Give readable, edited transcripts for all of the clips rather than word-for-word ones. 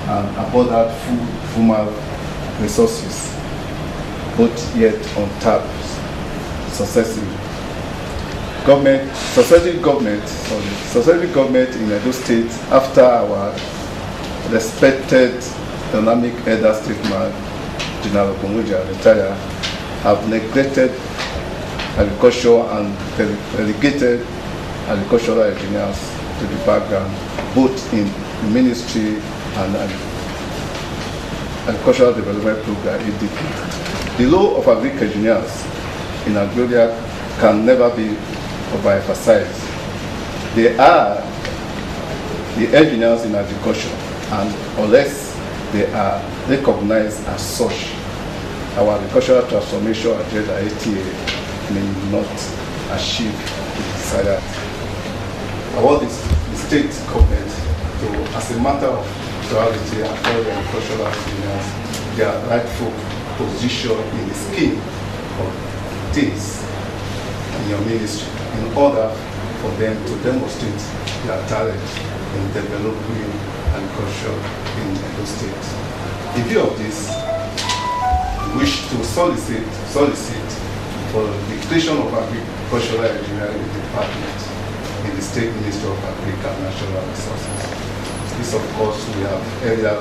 and abundant human resources, both yet untapped successively. Successive government in Edo State, after our respected dynamic elder statesman, General Okomuja, retired, have neglected agriculture and relegated agricultural engineers to the background, both in the ministry and agricultural development program, ADP. The role of agric engineers in Agricultira can never be overemphasized. They are the engineers in agriculture, and unless they are recognized as such, our agricultural transformation agenda ATA may not achieve the desired. I want the state government to, as a matter of priority, afford the agricultural engineers their rightful position in the scheme of things in your ministry, in order for them to demonstrate their talent in developing agriculture in Edo State. In view of this, we wish to solicit for the creation of agricultural engineering department in the State Ministry of Agriculture and Natural Resources. This, of course, we have earlier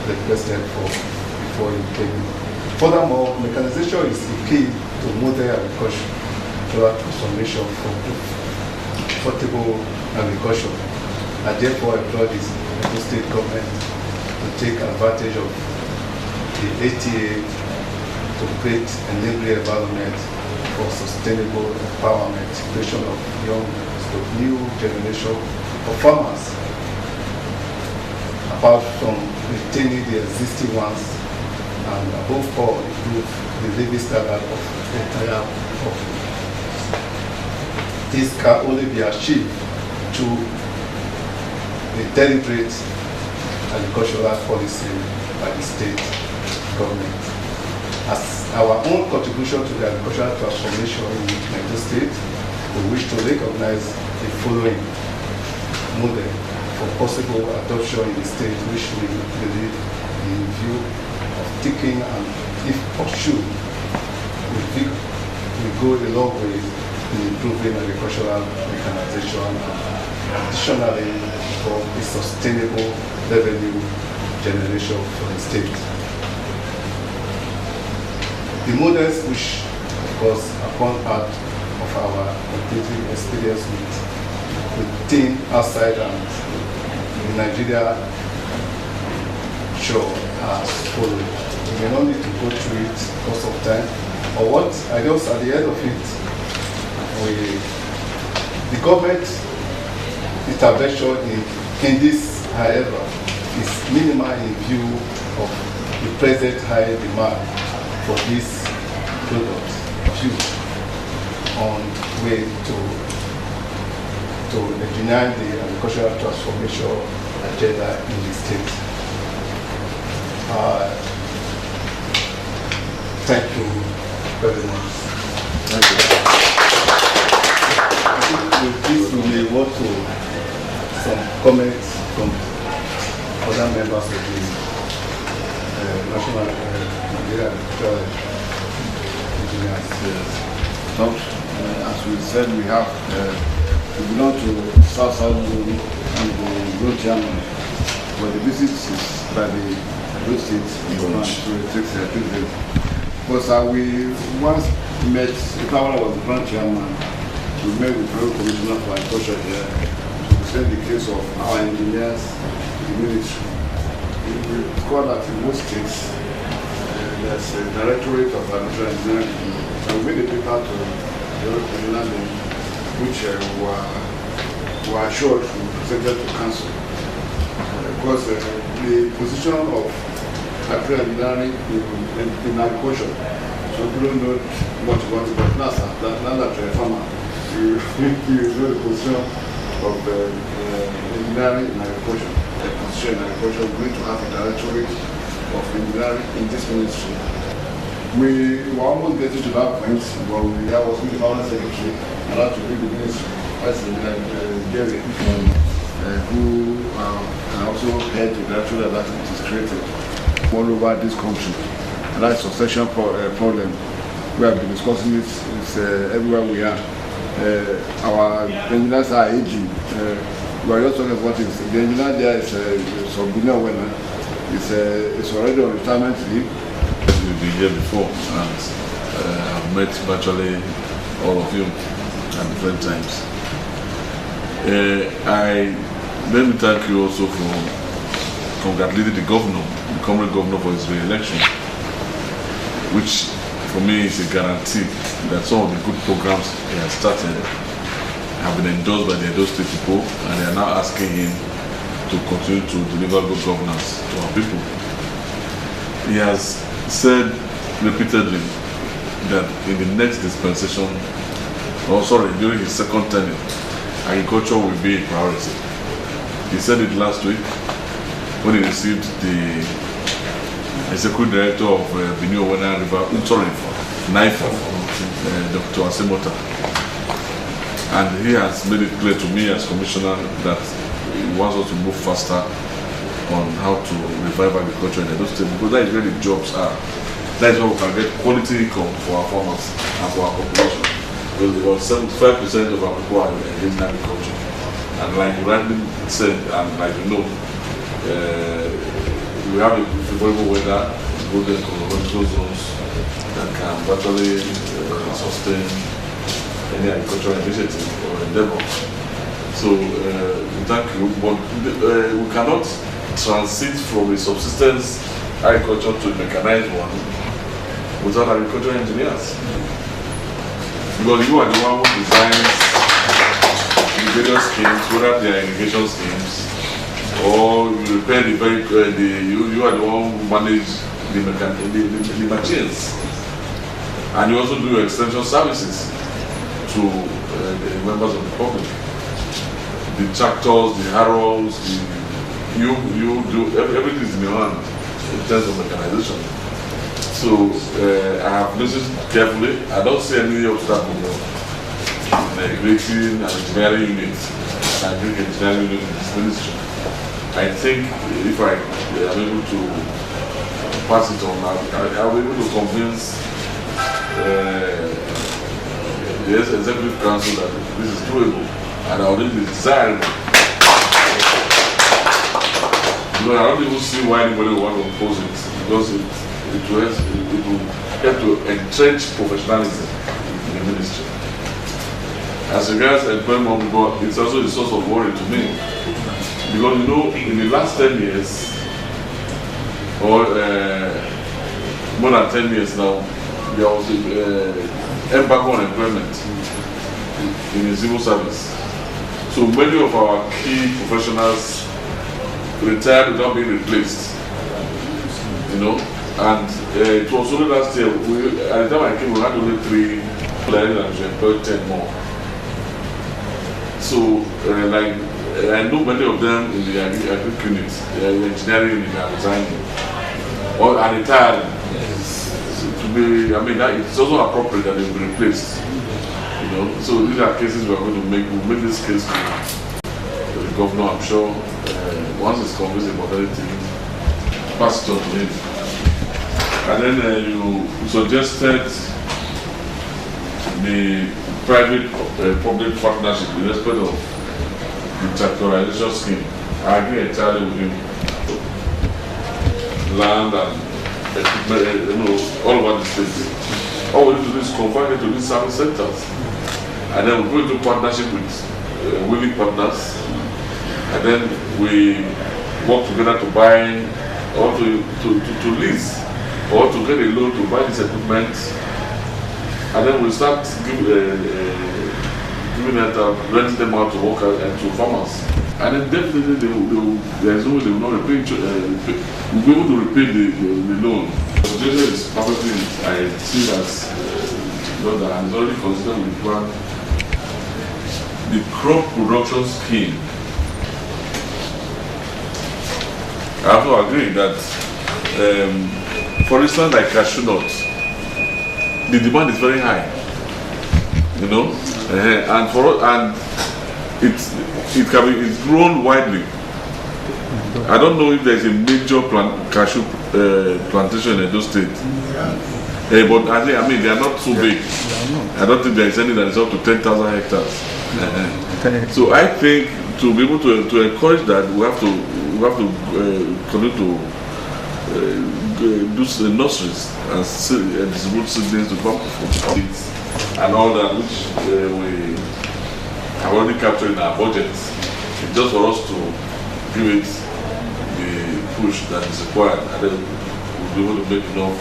requested for before you came. Furthermore, mechanization is the key to modern agricultural transformation for profitable agriculture. I therefore implore the state government to take advantage of the ATA to create an enabling environment for sustainable empowerment, creation of young, new generation of farmers, apart from retaining the existing ones, and above all, improve the living standard of the entire population. This can only be achieved through a deliberate agricultural policy by the state government. As our own contribution to the agricultural transformation in Edo State, we wish to recognize the following model for possible adoption in the state, which we believe in view of taking and, if pursued, we go a long way in improving agricultural mechanization and additionally for a sustainable revenue generation for the state. The models which, of course, are one part of our competitive experience with team outside and in Nigeria show as following. We may not need to go through it because of time. Or what I guess at the end of it, the government intervention in this, however, is minimal in view of the present high demand for this product on way to engineer the agricultural transformation agenda in the state. Thank you very much. Thank you. I think with this we may want to some comments from other members of the National Nigeria Agricultural Engineers. So, as we said, we have we belong to South Zone and the Road Chairman, but the visit is by the Road State Government, so it takes 3 days. Because we once met, if I was the branch chairman, we met with the Commissioner for Agriculture here to present the case of our engineers in the military. We call that in most states, there's a directorate of agricultural engineering, and we made a paper to the engineering which were assured to be presented to council. Because the position of agricultural engineering in agriculture, so people don't know much about it, but now that you're a farmer, you know the position of engineering in agriculture. The position in agriculture, we need to have a directorate of engineering in this ministry. We were almost getting to that point, but I was with the Permanent Secretary and had to leave the ministry as Jerry. who and also head to the actual that it is created all over this country. And that succession problem. We have been discussing it everywhere we are. Our engineers are aging. We are just talking about it. The engineer there is Sobina Wena. It's already on retirement leave. We've been here before, and I've met virtually all of you at different times. Let me thank you also for congratulating the governor, the current governor, for his re-election, which for me is a guarantee that some of the good programs he has started have been endorsed by the Edo State people, and they are now asking him to continue to deliver good governance to our people. He has said repeatedly that in the next dispensation, during his second tenure, agriculture will be a priority. He said it last week when he received the executive director of Benue Wena River, NIFA, Dr. Asemota. And he has made it clear to me as commissioner that he wants us to move faster on how to revive agriculture in Edo State, because that is where the jobs are. That is where we can get quality income for our farmers and for our population. Because about 75% of our people are engaged in agriculture. And like you rightly said, and like you know, we have a favorable weather, good environmental zones that can virtually sustain any agricultural initiative or endeavor. So thank you, but we cannot transit from a subsistence agriculture to a mechanized one without agricultural engineers. Because you are the one who designs the various schemes, whether they are irrigation schemes or you repair the vehicle, you are the one who manage the machines. And you also do your extension services to the members of the public. The tractors, the harrows, you do everything is in your hand in terms of mechanization. So I have listened carefully. I don't see any obstacle in the creating an engineering unit, an agricultural engineering unit in this ministry. I think if I am able to pass it on, I'll be able to convince the executive council that this is doable and I already desirable. I don't even see why anybody would want to oppose it, because it will help to entrench professionalism in the ministry. As regards employment, it's also a source of worry to me, because in the last 10 years, or more than 10 years now, there was an embargo on employment in the civil service. So many of our key professionals retired without being replaced, and it was only last year, at the time I came, we had only 3 players and we employed 10 more. So, I know many of them in the agriculture unit, the engineering unit are resigning, or are retiring. It's also appropriate that they will be replaced. So these are cases we are going to make. We'll make this case to the governor, I'm sure. Once he's convinced about anything, pass it on to him. And then you suggested the private-public partnership in respect of the tractorization scheme. I agree entirely with him. Land and equipment, all over the state. All we need to do is convert it to these service centers. And then we go into partnership with willing partners. And then we work together to buy or to lease or to get a loan to buy this equipment. And then we start renting them out to workers and to farmers. And then definitely there is no way they will not repay, we'll be able to repay the loan. The suggestion is perfectly, I see that that is already considered with the plan. The crop production scheme, I also agree that, for instance, like cashew nuts, the demand is very high, and it's grown widely. I don't know if there's a major cashew plantation in those states. But I mean, they are not so big. I don't think there is any that is up to 10,000 hectares. So I think to be able to encourage that, we have to continue to do nurseries and distribute seedlings to come from seeds and all that, which we have already captured in our budget. It's just for us to give it the push that is required, and then we'll be able to make enough.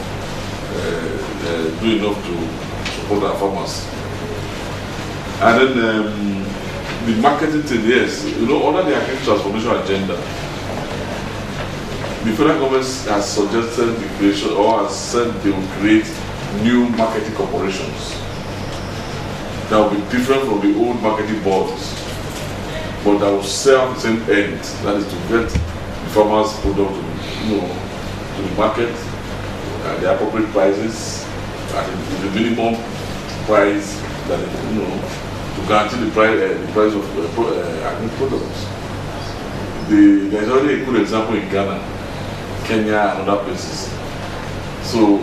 Do enough to support our farmers. And then the marketing thing, yes, under the agricultural transformation agenda, the federal government has suggested the creation, or has said they will create new marketing corporations that will be different from the old marketing boards, but that will serve the same end, that is to get the farmers' product to the market at the appropriate prices, at the minimum price that to guarantee the price of agri products. There's already a good example in Ghana, Kenya, and other places. So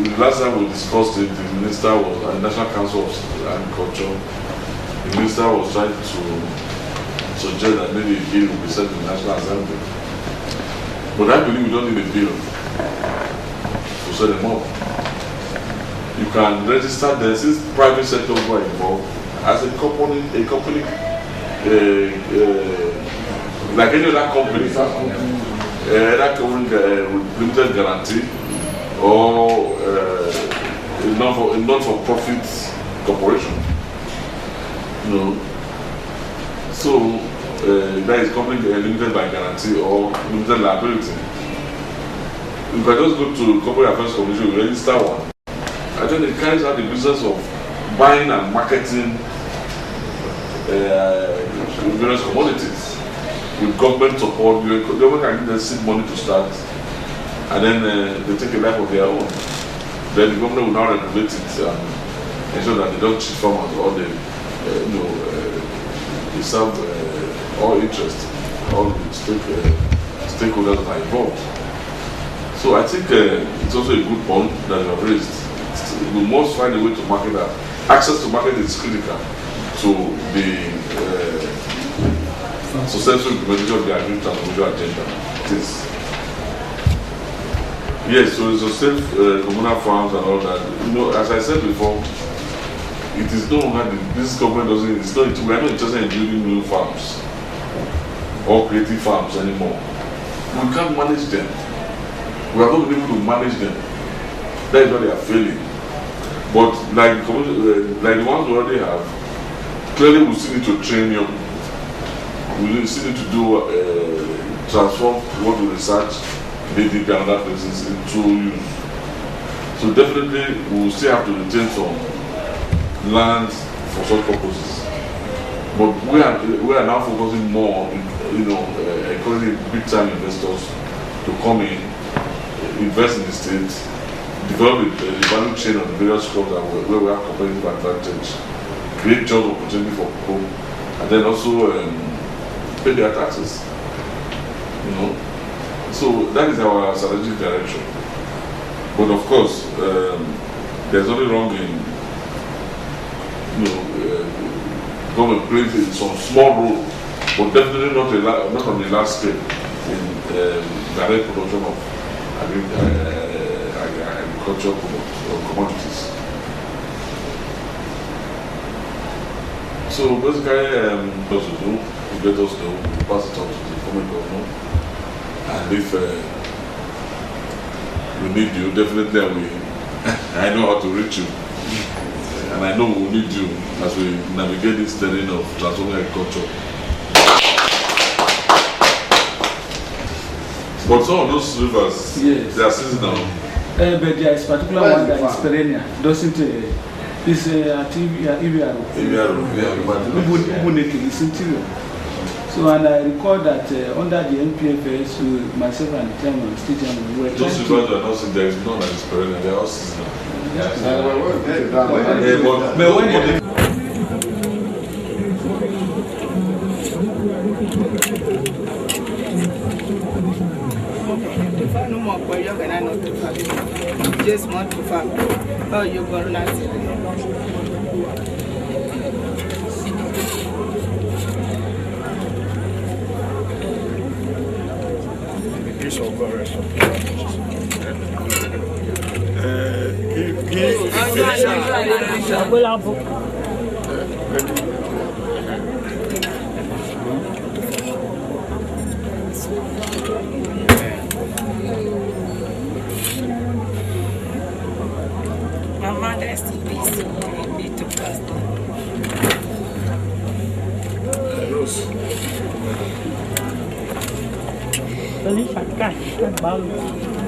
the last time we discussed it, the minister was at the National Council of Agriculture. The minister was trying to suggest that maybe a bill will be sent to the National Assembly. But I believe we don't need a bill to set them up. You can register there, since private sector were involved, as a company like any other company, that company with limited guarantee or a not-for-profit corporation. So that is company limited by guarantee or limited liability. You can just go to Corporate Affairs Commission, register one. I think it carries out the business of buying and marketing various commodities with government support. The government can give them seed money to start, and then they take a life of their own. Then the government will now regulate it and ensure that they don't cheat farmers or they serve all interest, all the stakeholders that are involved. So I think it's also a good point that you have raised. We must find a way to market that. Access to market is critical to the successful implementation of the agricultural transformation agenda. It is. Yes, so it's sustain communal farms and all that. As I said before, it is no longer this government doesn't. It's not. We are not interested in building new farms or creating farms anymore. We can't manage them. We are not able to manage them. That is why they are failing. But like the ones we already have, clearly we still need to train young people. We still need to do transform what we research, maybe other places into use. So definitely we will still have to retain some land for such purposes. But we are now focusing more on encouraging big time investors to come in, invest in the state, develop the value chain of the various crops where we have competitive advantage, create job opportunity for people, and then also pay their taxes. So that is our strategic direction. But of course, there's nothing wrong in government plays some small role, but definitely not on the large scale in direct production of agricultural products or commodities. So basically, what to do, you let us know, we pass it on to the former governor, and if we need you, definitely I know how to reach you, and I know we will need you as we navigate this terrain of transforming agriculture. But some of those rivers, yes, they are seasonal. But there is particular one that is perennial, doesn't it's at Ibiaro. It's interior. So, and I recall that under the NPFS, myself and the chairman, state chairman, we were those rivers are not, there is none that is perennial, they are all seasonal. But when no more for you and I not to farm. Just want to farm. Oh, you go last. My mother is to be so me to pastor. Feliz pra cá, que é balo.